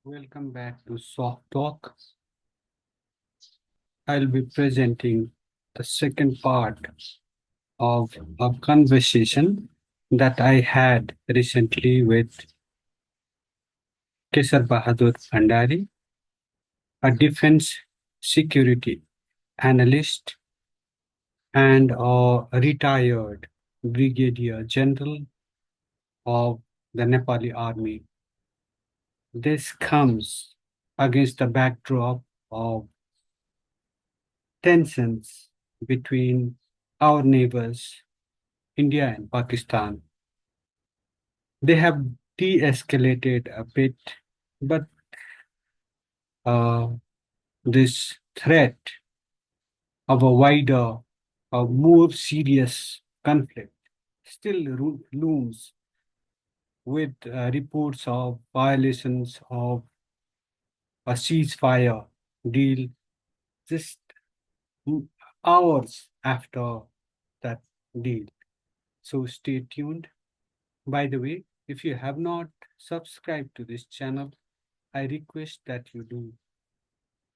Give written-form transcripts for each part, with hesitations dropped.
Welcome back to Soft Talk. I'll be presenting the second part of a conversation that I had recently with Kesar Bahadur Bhandari, a defense security analyst and a retired brigadier general of the Nepali army. This comes against the backdrop of tensions between our neighbors, India and Pakistan. They have de-escalated a bit, but uh, this threat of a wider, a more serious conflict still looms with reports of violations of a ceasefire deal just hours after that deal. So stay tuned. By the way, if you have not subscribed to this channel, I request that you do.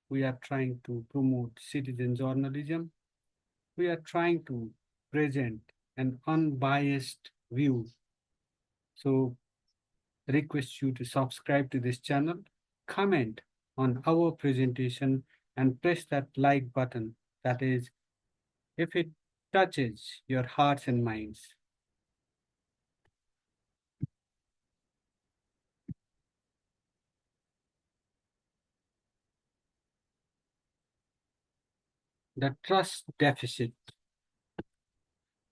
We are trying to promote citizen journalism. We are trying to present an unbiased view. So request you to subscribe to this channel, comment on our presentation and press that like button. That is, if it touches your hearts and minds. The trust deficit.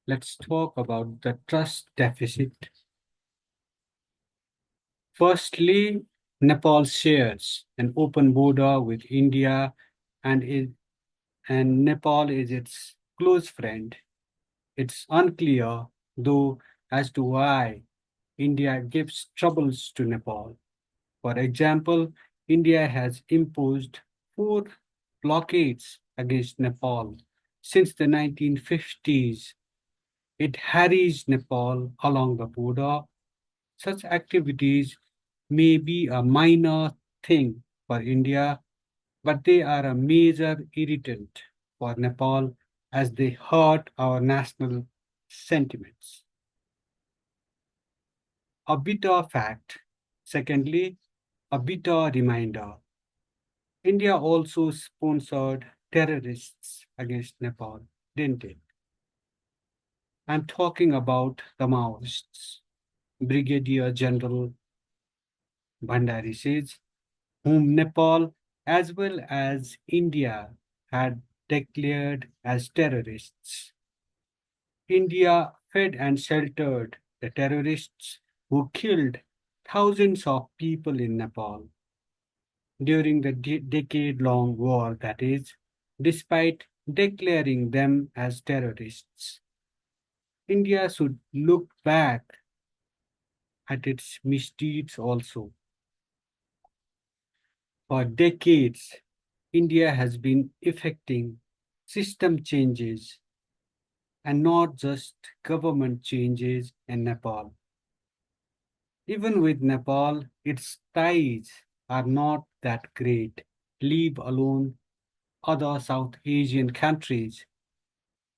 Let's talk about the trust deficit. Firstly, Nepal shares an open border with India and Nepal is its close friend. It's unclear, though, as to why India gives troubles to Nepal. For example, India has imposed four blockades against Nepal since the 1950s. It harries Nepal along the border. Such activities may be a minor thing for India, but they are a major irritant for Nepal as they hurt our national sentiments. A bitter fact. Secondly, a bitter reminder. India also sponsored terrorists against Nepal, didn't it? I'm talking about the Maoists. Brigadier General Bhandari says, whom Nepal as well as India had declared as terrorists. India fed and sheltered the terrorists who killed thousands of people in Nepal during the decade long war, that is, despite declaring them as terrorists. India should look back at its misdeeds also. For decades, India has been effecting system changes and not just government changes in Nepal. Even with Nepal, its ties are not that great, leave alone other South Asian countries.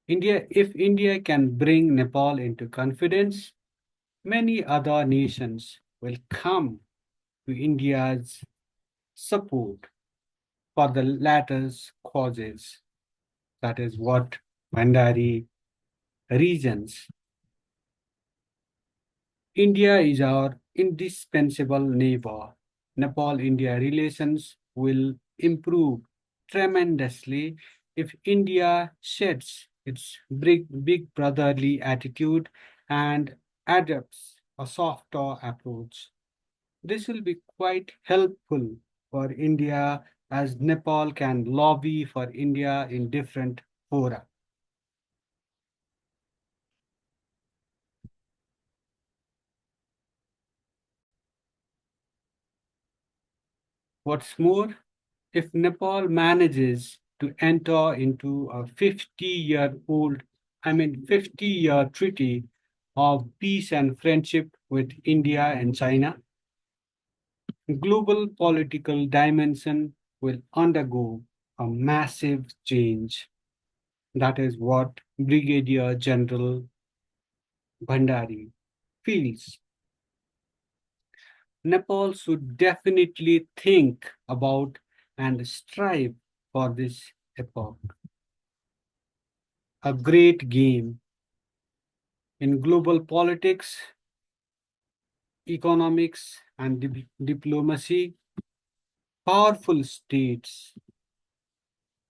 If India can bring Nepal into confidence, many other nations will come to India's support for the latter's causes. That is what Bhandari reasons. India is our indispensable neighbor. Nepal-India relations will improve tremendously if India sheds its big brotherly attitude and adopts a softer approach. This will be quite helpful for India as Nepal can lobby for India in different fora. What's more, if Nepal manages to enter into a 50-year treaty of peace and friendship with India and China, Global political dimension will undergo a massive change. That is what Brigadier General Bhandari feels. Nepal should definitely think about and strive for this epoch. A great game in global politics, economics, and diplomacy. Powerful states,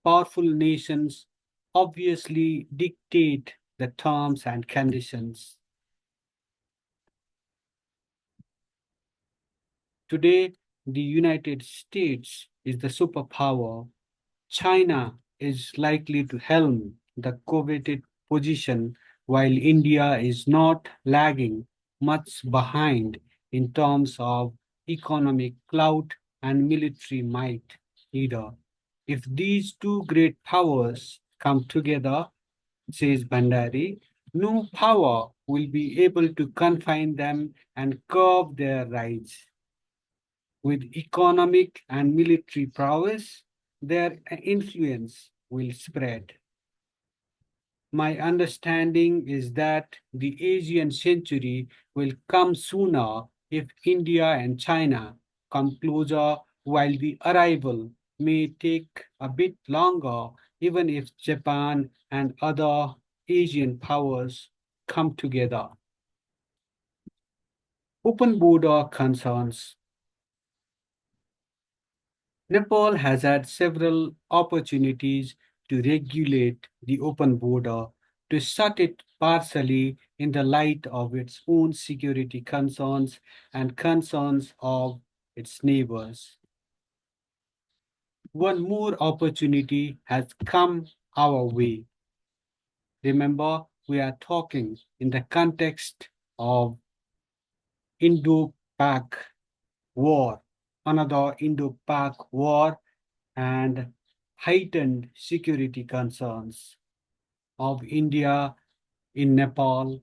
powerful nations obviously dictate the terms and conditions. Today, the United States is the superpower. China is likely to helm the coveted position, while India is not lagging much behind in terms of economic clout and military might either. If these two great powers come together, says Bandari, no power will be able to confine them and curb their rise. With economic and military prowess, their influence will spread. My understanding is that the Asian century will come sooner if India and China come closer, while the arrival may take a bit longer, even if Japan and other Asian powers come together. Open border concerns. Nepal has had several opportunities to regulate the open border, to shut it partially in the light of its own security concerns and concerns of its neighbors. One more opportunity has come our way. Remember, we are talking in the context of Indo-Pak war, another Indo-Pak war and heightened security concerns of India in Nepal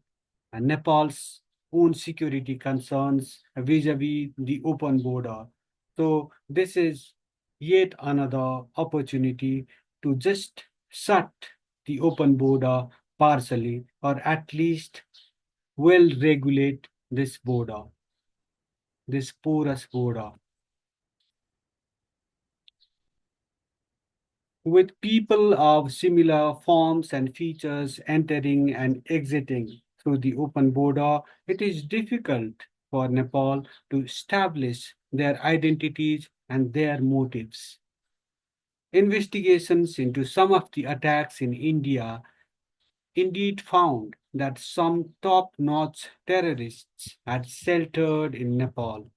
and Nepal's own security concerns vis-a-vis the open border. So this is yet another opportunity to just shut the open border partially or at least well regulate this border, this porous border. With people of similar forms and features entering and exiting through the open border, it is difficult for Nepal to establish their identities and their motives. Investigations into some of the attacks in India indeed found that some top-notch terrorists had sheltered in Nepal.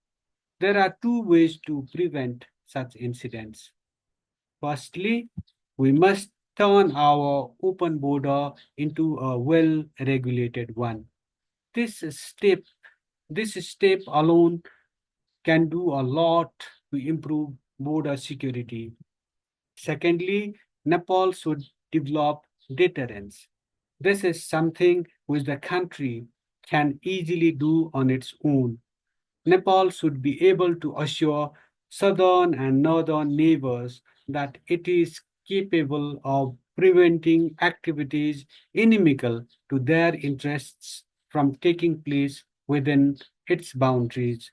There are two ways to prevent such incidents. Firstly, we must turn our open border into a well-regulated one. This step, this step alone can do a lot to improve border security. Secondly, Nepal should develop deterrence. This is something which the country can easily do on its own. Nepal should be able to assure southern and northern neighbors that it is capable of preventing activities inimical to their interests from taking place within its boundaries.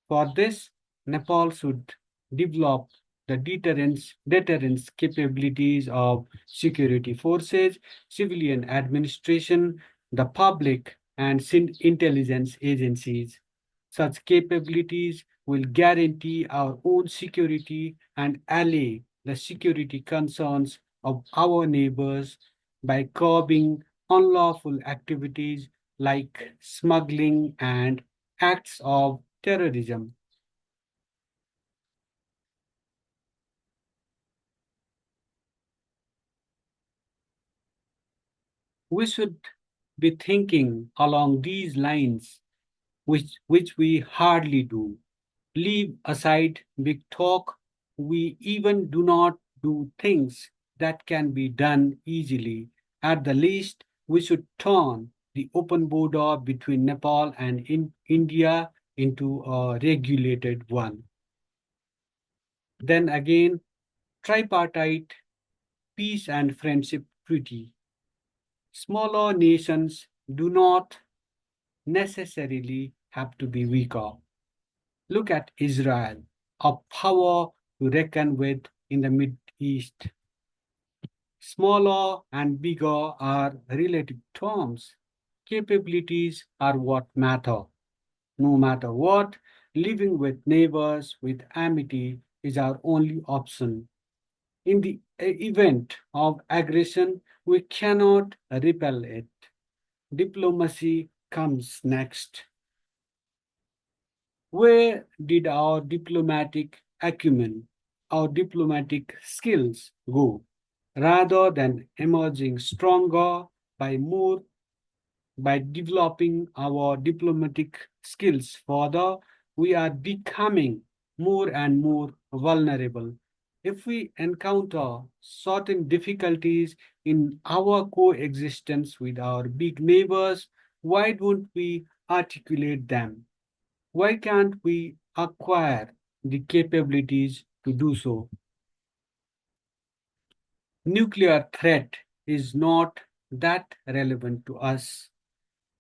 For this, Nepal should develop the deterrence capabilities of security forces, civilian administration, the public, and intelligence agencies. Such capabilities will guarantee our own security and allay the security concerns of our neighbors by curbing unlawful activities like smuggling and acts of terrorism. We should be thinking along these lines, which we hardly do. Leave aside big talk. We even do not do things that can be done easily. At the least, we should turn the open border between Nepal and India into a regulated one. Then again, tripartite peace and friendship treaty. Smaller nations do not necessarily have to be weaker. Look at Israel, a power to reckon with in the Mid East. Smaller and bigger are relative terms. Capabilities are what matter. No matter what, living with neighbors with amity is our only option. In the event of aggression, we cannot repel it. Diplomacy comes next. Where did our diplomatic acumen, our diplomatic skills go? Rather than emerging stronger by more by developing our diplomatic skills further, we are becoming more and more vulnerable. If we encounter certain difficulties in our coexistence with our big neighbors, why don't we articulate them? Why can't we acquire the capabilities to do so? Nuclear threat is not that relevant to us.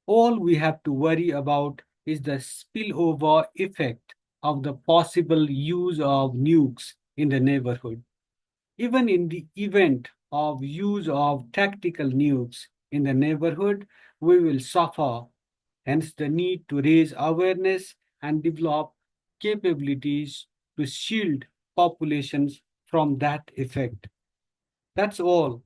All we have to worry about is the spillover effect of the possible use of nukes in the neighborhood. Even in the event of use of tactical nukes in the neighborhood, we will suffer. Hence, the need to raise awareness and develop capabilities to shield populations from that effect. That's all.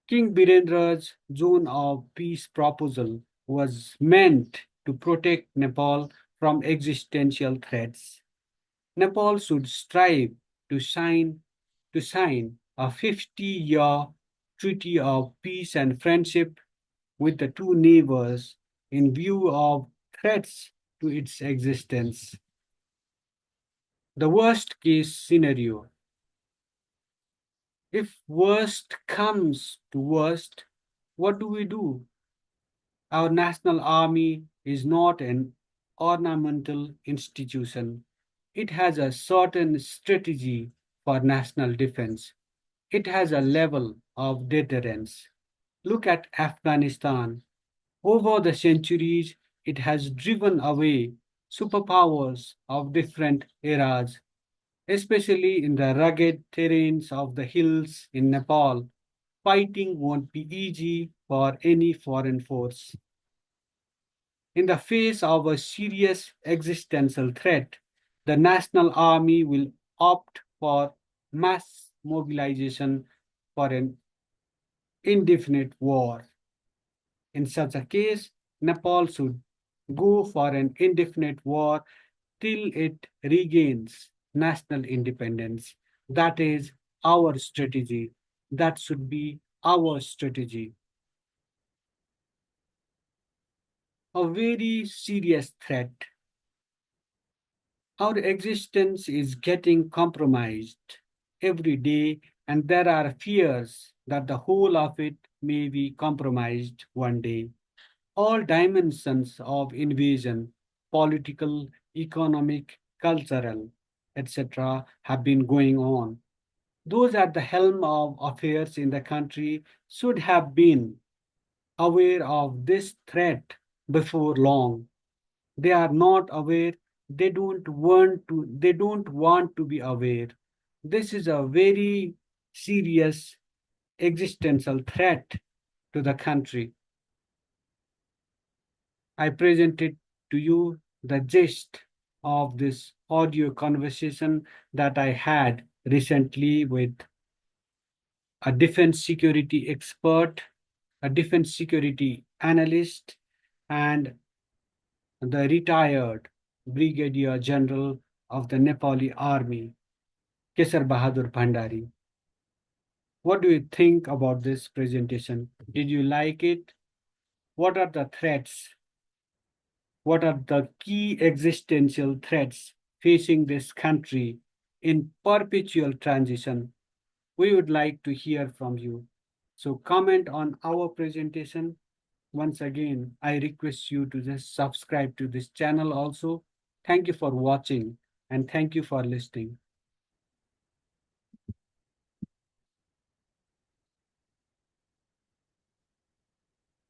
King Birendra's zone of peace proposal was meant to protect Nepal from existential threats. Nepal should strive to sign a 50-year treaty of peace and friendship with the two neighbors in view of threats to its existence. The worst case scenario. If worst comes to worst, what do we do? Our national army is not an ornamental institution. It has a certain strategy for national defense. It has a level of deterrence. Look at Afghanistan. Over the centuries, it has driven away superpowers of different eras, especially in the rugged terrains of the hills in Nepal. Fighting won't be easy for any foreign force. In the face of a serious existential threat, the National Army will opt for mass mobilization for an indefinite war. In such a case, Nepal should go for an indefinite war till it regains national independence. That is our strategy. That should be our strategy. A very serious threat. Our existence is getting compromised every day, and there are fears that the whole of it may be compromised one day. All dimensions of invasion, political, economic, cultural, etc., have been going on. Those at the helm of affairs in the country should have been aware of this threat before long. They are not aware, they don't want to be aware. This is a very serious existential threat to the country. I presented to you the gist of this audio conversation that I had recently with a defense security expert, a defense security analyst, and the retired Brigadier General of the Nepali Army, Kesar Bahadur Bhandari. What do you think about this presentation? Did you like it? What are the threats? What are the key existential threats facing this country in perpetual transition? We would like to hear from you. So comment on our presentation. Once again, I request you to just subscribe to this channel also. Thank you for watching and thank you for listening.